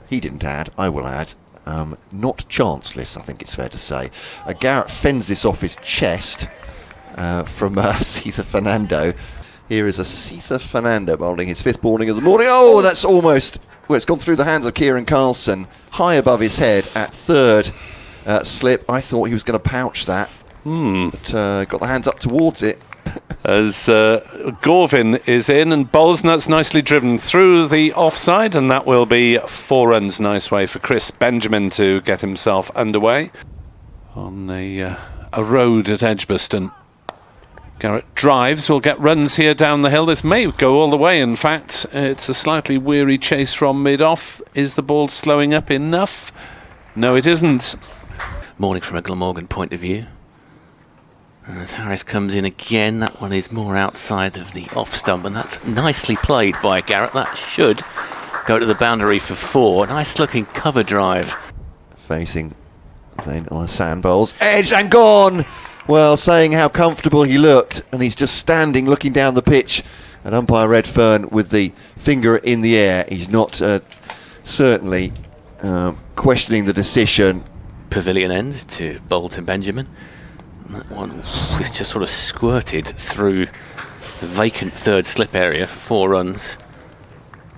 he didn't add, I will add, not chanceless, I think it's fair to say. Garrett fends this off his chest from Cesar Fernando. Here is a Cesar Fernando bowling his 5th bowling of the morning. Oh, that's almost, well, it's gone through the hands of Kieran Carlson, high above his head at 3rd slip. I thought he was going to pouch that, but got the hands up towards it. As Gorvin is in and bowls, and that's nicely driven through the offside, and that will be 4 runs. Nice way for Chris Benjamin to get himself underway on a road at Edgbaston. Garrett drives, will get runs here down the hill. This may go all the way, in fact. It's a slightly weary chase from mid-off. Is the ball slowing up enough? No, it isn't. Morning from a Glamorgan point of view. As Harris comes in again, that one is more outside of the off stump, and that's nicely played by Garrett. That should go to the boundary for 4. Nice looking cover drive. Facing Zain Al-Hassan bowls. Edged and gone! Well, saying how comfortable he looked, and he's just standing looking down the pitch, and umpire Redfern with the finger in the air. He's not certainly questioning the decision. Pavilion end to Bolton Benjamin. That one is just sort of squirted through the vacant 3rd slip area for 4 runs.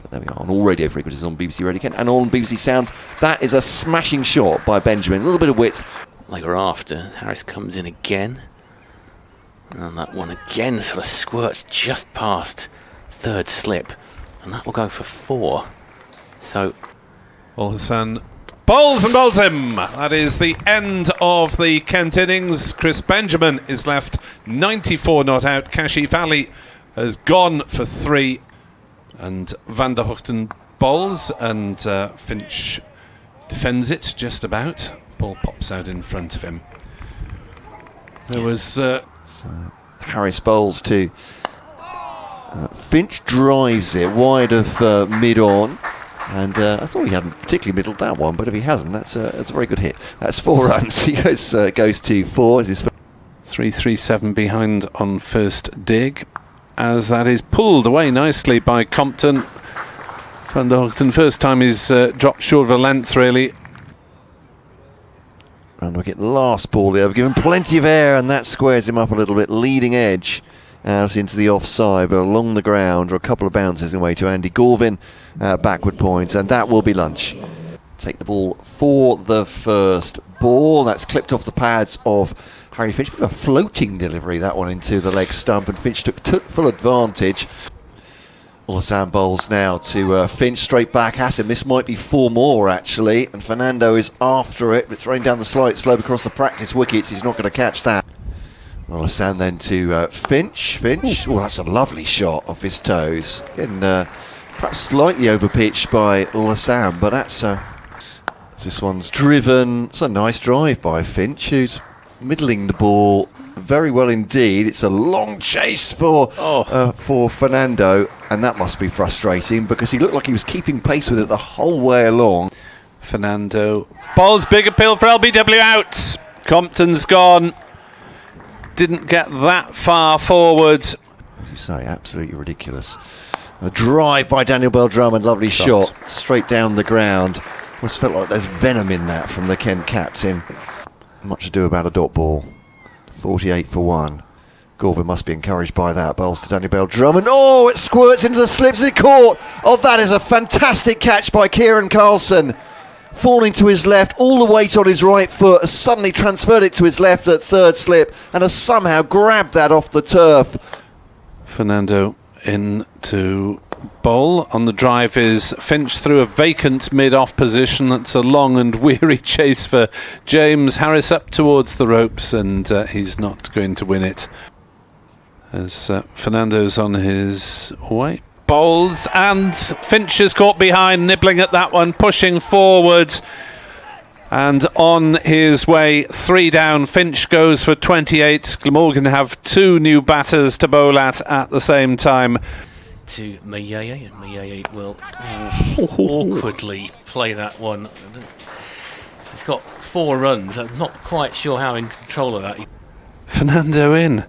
But there we are, on all radio frequencies on BBC Radio Kent and all on BBC Sounds. That is a smashing shot by Benjamin. A little bit of width. They were after. Harris comes in again. And that one again sort of squirts just past 3rd slip. And that will go for 4. So Al-Hassan bowls and bowls him. That is the end of the Kent innings. Chris Benjamin is left 94 not out. Kashif Ali has gone for 3. And Van der Hoogten bowls, and Finch defends it just about. Ball pops out in front of him. There was... So Harris bowls to... Finch drives it wide of mid-on. And I thought he hadn't particularly middled that one, but if he hasn't, that's a very good hit. That's 4 runs. He goes to 4. 3-3-7 behind on first dig, as that is pulled away nicely by Compton. Van der Hoogten, first time he's dropped short of a length, really. Round wicket, last ball there. We've given plenty of air, and that squares him up a little bit. Leading edge out into the offside, but along the ground are a couple of bounces away to Andy Gorvin, backward points, and that will be lunch. Take the ball for the first ball. That's clipped off the pads of Harry Finch. A floating delivery, that one, into the leg stump, and Finch took full advantage. Al-Hassan bowls now to Finch, straight back at him. This might be 4 more, actually, and Fernando is after it, but it's running down the slight slope across the practice wickets. He's not going to catch that. Al-Hassan then to Finch. Oh, that's a lovely shot off his toes. Again, perhaps slightly overpitched by Al-Hassan, but that's this one's driven. It's a nice drive by Finch, who's middling the ball very well indeed. It's a long chase for Fernando, and that must be frustrating because he looked like he was keeping pace with it the whole way along. Fernando bowls, big appeal for LBW out. Compton's gone. Didn't get that far forward. As you say, absolutely ridiculous. A drive by Daniel Bell-Drummond, lovely shot straight down the ground. Almost felt like there's venom in that from the Kent captain. Much ado about a dot ball. 48 for 1. Gorvin must be encouraged by that. Bowls to Daniel Bell-Drummond. Oh, it squirts into the slips. It caught. Oh, that is a fantastic catch by Kieran Carlson. Falling to his left, all the weight on his right foot, has suddenly transferred it to his left at 3rd slip and has somehow grabbed that off the turf. Fernando in to bowl. On the drive is Finch through a vacant mid-off position. That's a long and weary chase for James. Harris up towards the ropes, and he's not going to win it. As Fernando's on his way. Bowls, and Finch is caught behind, nibbling at that one, pushing forward. And on his way, 3 down. Finch goes for 28. Glamorgan have 2 new batters to bowl at the same time. To Mayeye, and Mayeye will awkwardly play that one. He's got 4 runs. I'm not quite sure how in control of that. Fernando in.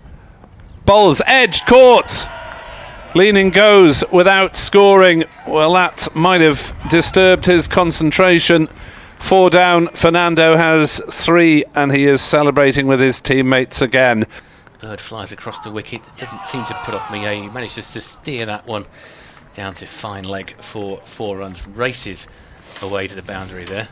Bowls, edged, caught. Leaning goes without scoring. Well, that might have disturbed his concentration. 4 down, Fernando has 3, and he is celebrating with his teammates again. Bird flies across the wicket. Doesn't seem to put off Millet. He manages to steer that one down to fine leg for 4 runs. Races away to the boundary there.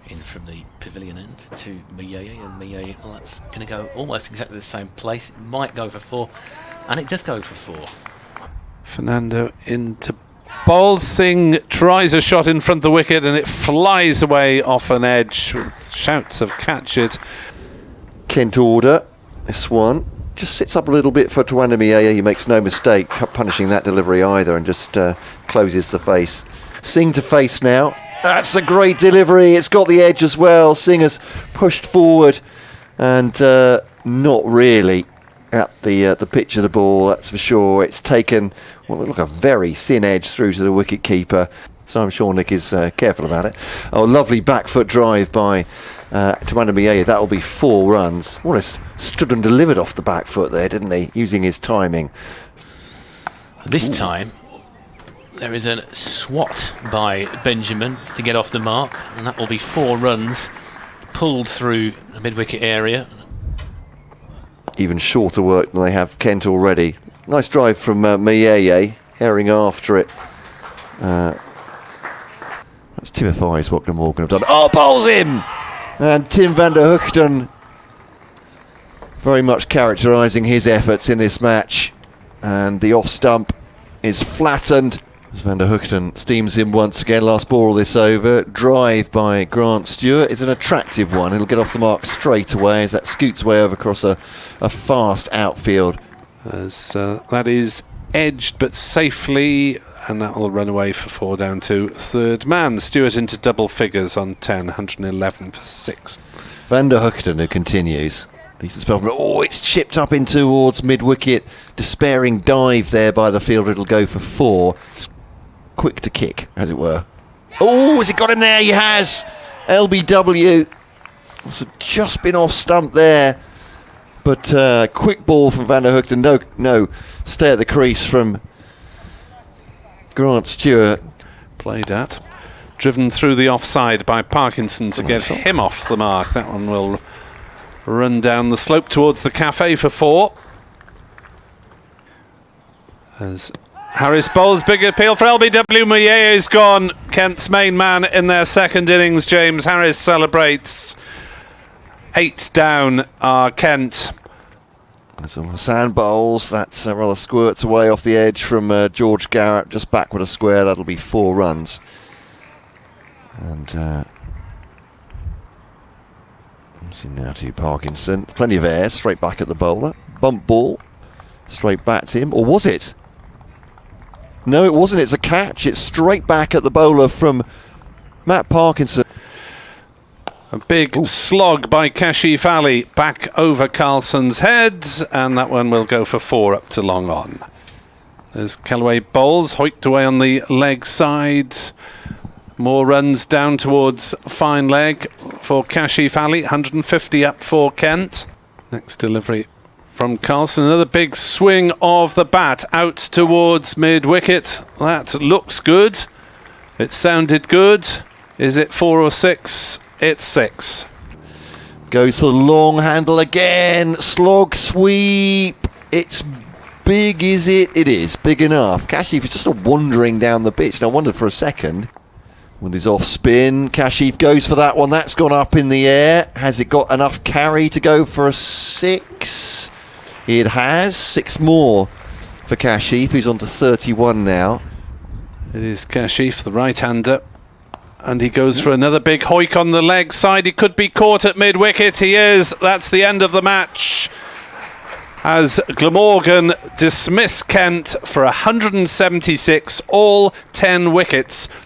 In from the pavilion end to Millet, and Millet, well, that's going to go almost exactly the same place. It might go for 4, and it does go for 4. Fernando into bowl. Singh tries a shot in front of the wicket, and it flies away off an edge with shouts of catch it. Kent order, this one. Just sits up a little bit for Tawanda Millet. He makes no mistake punishing that delivery either, and just closes the face. Singh to face now. That's a great delivery. It's got the edge as well. Singh has pushed forward and not really at the pitch of the ball, that's for sure. It's taken, well, look, a very thin edge through to the wicket keeper. So I'm sure Nick is careful about it. Oh, lovely back foot drive by Tawanda Millet. That'll be 4 runs. What stood and delivered off the back foot there, didn't he? Using his timing. This time there is a swat by Benjamin to get off the mark, and that will be 4 runs pulled through the mid-wicket area. Even shorter work than they have Kent already. Nice drive from Millet, herring after it. That's typifies what Glamorgan have done. Oh, bowls him! And Tim van der Hoogten very much characterising his efforts in this match. And the off stump is flattened. Van der Hoogten steams him once again. Last ball of this over. Drive by Grant Stewart is an attractive one. It'll get off the mark straight away as that scoots way over across a fast outfield. As that is edged but safely, and that will run away for 4 down to third man. Stewart into double figures on 10, 111 for 6. Van der Hoogten who continues. Oh, it's chipped up in towards mid-wicket. Despairing dive there by the fielder. It'll go for 4. Quick to kick, as it were. Oh, has he got him there? He has. LBW. Must have just been off stump there. But quick ball from Van der Hoogten. No, stay at the crease from Grant Stewart. Played at. Driven through the offside by Parkinson to get him off the mark. That one will run down the slope towards the cafe for 4. As Harris bowls, big appeal for LBW. Millet is gone. Kent's main man in their second innings. James Harris celebrates. 8 down are Kent. As Hassan bowls, that's rather squirts away off the edge from George Garrett, just backward a square. That'll be 4 runs. And now to Parkinson. Plenty of air, straight back at the bowler. Bump ball, straight back to him. Or was it? No, it wasn't. It's a catch. It's straight back at the bowler from Matt Parkinson. A big slog by Kashif Ali back over Carlson's head, and that one will go for 4 up to long on. There's Kellaway bowls, hoiked away on the leg side. More runs down towards fine leg for Kashif Ali. 150 up for Kent. Next delivery from Carlson. Another big swing of the bat out towards mid-wicket. That looks good. It sounded good. Is it 4 or 6? It's 6. Goes for the long handle again. Slog sweep. It's big, is it? It is big enough. Kashif is just sort of wandering down the pitch. And I wondered for a second. With his off spin, Kashif goes for that one. That's gone up in the air. Has it got enough carry to go for a 6? It has. 6 more for Kashif, who's on to 31 now. It is Kashif, the right-hander. And he goes for another big hoik on the leg side. He could be caught at mid-wicket. He is. That's the end of the match. As Glamorgan dismiss Kent for 176, all 10 wickets